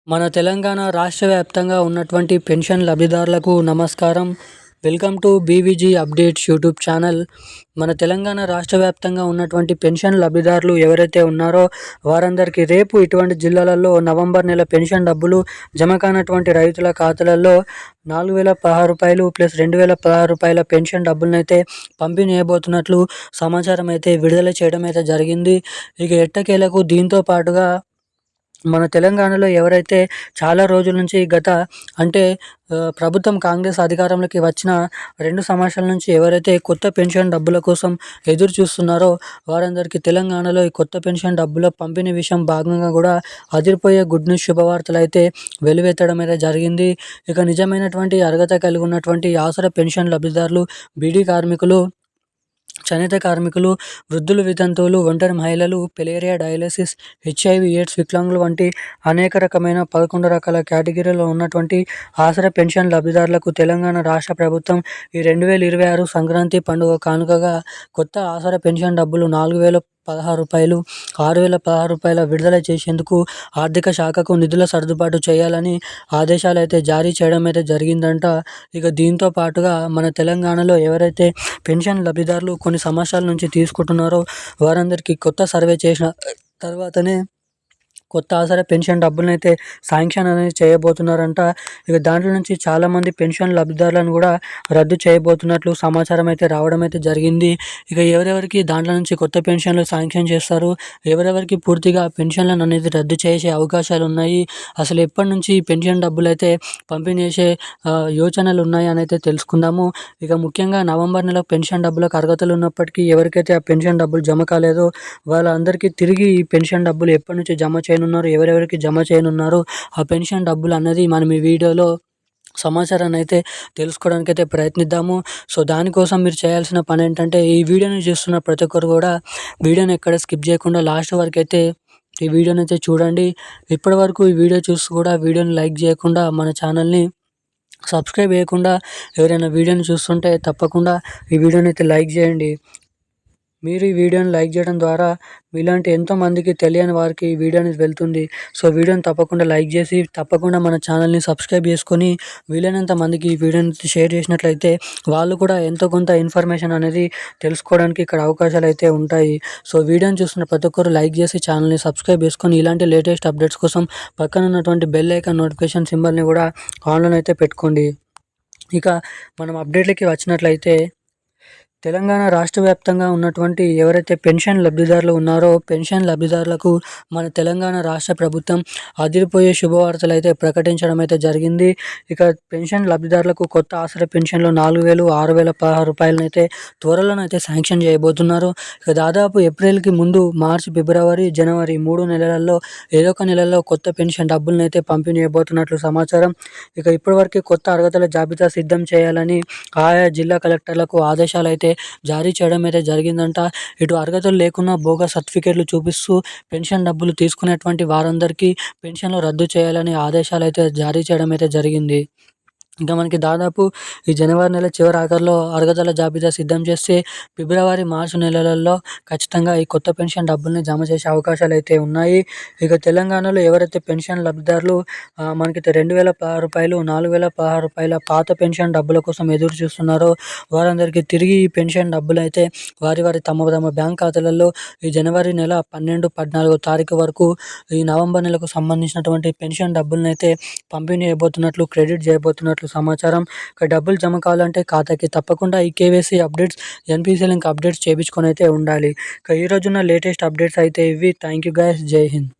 మన తెలంగాణ రాష్ట్ర వ్యాప్తంగా ఉన్నటువంటి పెన్షన్ లబ్ధిదారులకు నమస్కారం. Welcome to BVG updates YouTube channel. మన తెలంగాణ రాష్ట్ర వ్యాప్తంగా ఉన్నటువంటి పెన్షన్ లబ్ధిదారులు ఎవరైతే ఉన్నారో వారందరికీ రేపు ఇటువంటి జిల్లాలలో నవంబర్ నెల పెన్షన్ డబ్బులు జమ కానటువంటి రైతుల ఖాతాలలో రూ. 4,016 ప్లస్ రూ. 2,016 పెన్షన్ డబ్బులనైతే పంపిణీ చేయబోతున్నట్లు సమాచారం అయితే విడుదల చేయడం అయితే జరిగింది. ఇక ఎట్టకేలకు దీంతో పాటుగా మన తెలంగాణలో ఎవరైతే చాలా రోజుల నుంచి అంటే ప్రభుత్వం కాంగ్రెస్ అధికారంలోకి వచ్చిన 2 సంవత్సరాల నుంచి ఎవరైతే కొత్త పెన్షన్ డబ్బుల కోసం ఎదురు చూస్తున్నారో వారందరికీ తెలంగాణలో ఈ కొత్త పెన్షన్ డబ్బుల పంపిణీ విషయం భాగంగా కూడా అదిరిపోయే గుడ్ న్యూస్ శుభవార్తలు అయితే వెలువెత్తడం అయితే జరిగింది. ఇక నిజమైనటువంటి అర్హత కలిగి ఉన్నటువంటి ఆసరా పెన్షన్ లబ్ధిదారులు, బీడీ కార్మికులు, చేనేత కార్మికులు, వృద్ధులు, వితంతువులు, ఒంటరి మహిళలు, పెలేరియా, డయాలసిస్, హెచ్ఐవి, ఎయిడ్స్, వికలాంగులు వంటి అనేక రకమైన 11 రకాల కేటగిరీలో ఉన్నటువంటి ఆసరా పెన్షన్ లబ్ధిదారులకు తెలంగాణ రాష్ట్ర ప్రభుత్వం ఈ 2026 సంక్రాంతి పండుగ కానుకగా కొత్త ఆసరా పెన్షన్ డబ్బులు రూ. 6,016 విడుదల చేసేందుకు ఆర్థిక శాఖకు నిధుల సర్దుబాటు చేయాలని ఆదేశాలు అయితే జారీ చేయడం అయితే జరిగిందంట. ఇక దీంతో పాటుగా మన తెలంగాణలో ఎవరైతే పెన్షన్ లబ్ధిదారులు కొన్ని సంవత్సరాల నుంచి తీసుకుంటున్నారో వారందరికీ కొత్త సర్వే చేసిన తర్వాతనే కొత్త ఆసరా పెన్షన్ డబ్బులనైతే శాంక్షన్ అనేది చేయబోతున్నారంట. ఇక దాంట్లో నుంచి చాలామంది పెన్షన్ లబ్ధిదారులను కూడా రద్దు చేయబోతున్నట్లు సమాచారం అయితే రావడం అయితే జరిగింది. ఇక ఎవరెవరికి దాంట్లో నుంచి కొత్త పెన్షన్లు శాంక్షన్ చేస్తారు, ఎవరెవరికి పూర్తిగా పెన్షన్లను అనేది రద్దు చేసే అవకాశాలు ఉన్నాయి, అసలు ఎప్పటి నుంచి పెన్షన్ డబ్బులు అయితే పంపిణీ చేసే యోచనలు ఉన్నాయి అని అయితే తెలుసుకుందాము. ఇక ముఖ్యంగా నవంబర్ నెల పెన్షన్ డబ్బులకు అర్హతలు ఉన్నప్పటికీ ఎవరికైతే ఆ పెన్షన్ డబ్బులు జమ కాలేదో వాళ్ళందరికీ తిరిగి ఈ పెన్షన్ డబ్బులు ఎప్పటి నుంచి జమ చేయనున్నారు, ఎవరెవరికి జమ చేయనున్నారు, ఆ పెన్షన్ డబ్బులు అన్నది మనం ఈ వీడియోలో సమాచారాన్ని అయితే తెలుసుకోవడానికి అయితే ప్రయత్నిద్దాము. సో దానికోసం మీరు చేయాల్సిన పని ఏంటంటే ఈ వీడియోని చూస్తున్న ప్రతి ఒక్కరు కూడా వీడియోని ఎక్కడ స్కిప్ చేయకుండా లాస్ట్ వరకు అయితే ఈ వీడియోని అయితే చూడండి. ఇప్పటి వరకు ఈ వీడియో చూసి కూడా వీడియోని లైక్ చేయకుండా మన ఛానల్ని సబ్స్క్రైబ్ చేయకుండా ఎవరైనా వీడియోని చూస్తుంటే తప్పకుండా ఈ వీడియోని అయితే లైక్ చేయండి. మీరు ఈ వీడియోని లైక్ చేయడం ద్వారా మీలాంటి ఎంతోమందికి తెలియని వారికి ఈ వీడియో అనేది వెళ్తుంది. సో వీడియోని తప్పకుండా లైక్ చేసి తప్పకుండా మన ఛానల్ని సబ్స్క్రైబ్ చేసుకొని వీలైనంత మందికి ఈ వీడియోని షేర్ చేసినట్లయితే వాళ్ళు కూడా ఎంతో కొంత ఇన్ఫర్మేషన్ అనేది తెలుసుకోవడానికి ఇక్కడ అవకాశాలు అయితే ఉంటాయి. సో వీడియోని చూస్తున్న ప్రతి ఒక్కరు లైక్ చేసి ఛానల్ని సబ్స్క్రైబ్ చేసుకొని ఇలాంటి లేటెస్ట్ అప్డేట్స్ కోసం పక్కన ఉన్నటువంటి బెల్ ఐకాన్ నోటిఫికేషన్ సింబల్ని కూడా ఆన్లో అయితే పెట్టుకోండి. ఇక మనం అప్డేట్లకి వచ్చినట్లయితే తెలంగాణ రాష్ట్ర వ్యాప్తంగా ఉన్నటువంటి ఎవరైతే పెన్షన్ లబ్ధిదారులు ఉన్నారో పెన్షన్ లబ్ధిదారులకు మన తెలంగాణ రాష్ట్ర ప్రభుత్వం అదిరిపోయే శుభవార్తలు అయితే ప్రకటించడం అయితే జరిగింది. ఇక పెన్షన్ లబ్ధిదారులకు కొత్త ఆసరా పెన్షన్లో 4,616 అయితే త్వరలోనైతే శాంక్షన్ చేయబోతున్నారు. ఇక దాదాపు ఏప్రిల్కి ముందు మార్చి, ఫిబ్రవరి, జనవరి 3 నెలలలో ఏదో ఒక నెలలో కొత్త పెన్షన్ డబ్బులను అయితే పంపిణీ చేయబోతున్నట్లు సమాచారం. ఇక ఇప్పటివరకు కొత్త అర్హతల జాబితా సిద్ధం చేయాలని ఆయా జిల్లా కలెక్టర్లకు ఆదేశాలు అయితే జారీ చేయడం అయితే జరిగిందంట. ఇటు అర్హతలు లేకున్నా బోగస్ సర్టిఫికేట్లు చూపిస్తూ పెన్షన్ డబ్బులు తీసుకునేటువంటి వారందరికీ పెన్షన్లు రద్దు చేయాలని ఆదేశాలు అయితే జారీ చేయడం అయితే జరిగింది. ఇంకా మనకి దాదాపు ఈ జనవరి నెల చివరి ఆఖరిలో అర్హతల జాబితా సిద్ధం చేస్తే ఫిబ్రవరి, మార్చి నెలలలో ఖచ్చితంగా ఈ కొత్త పెన్షన్ డబ్బుల్ని జమ చేసే అవకాశాలు అయితే ఉన్నాయి. ఇక తెలంగాణలో ఎవరైతే పెన్షన్ లబ్ధిదారులు మనకి రూ. 2,016 4,016 పాత పెన్షన్ డబ్బుల కోసం ఎదురు చూస్తున్నారో వారందరికీ తిరిగి ఈ పెన్షన్ డబ్బులు అయితే వారి తమ బ్యాంక్ ఖాతాలలో ఈ జనవరి నెల 12, 14 తారీఖు వరకు ఈ నవంబర్ నెలకు సంబంధించినటువంటి పెన్షన్ డబ్బులను అయితే పంపిణీ చేయబోతున్నట్లు, క్రెడిట్ చేయబోతున్నట్లు సమాచారం. ఇక డబ్బులు జమ కావాలంటే ఖాతాకి తప్పకుండా ఈ KYC updates, NPC link updates చేయించుకొని అయితే ఉండాలి. ఇక ఈ రోజున్న లేటెస్ట్ అప్డేట్స్ అయితే ఇవి. Thank you guys. జై హింద్.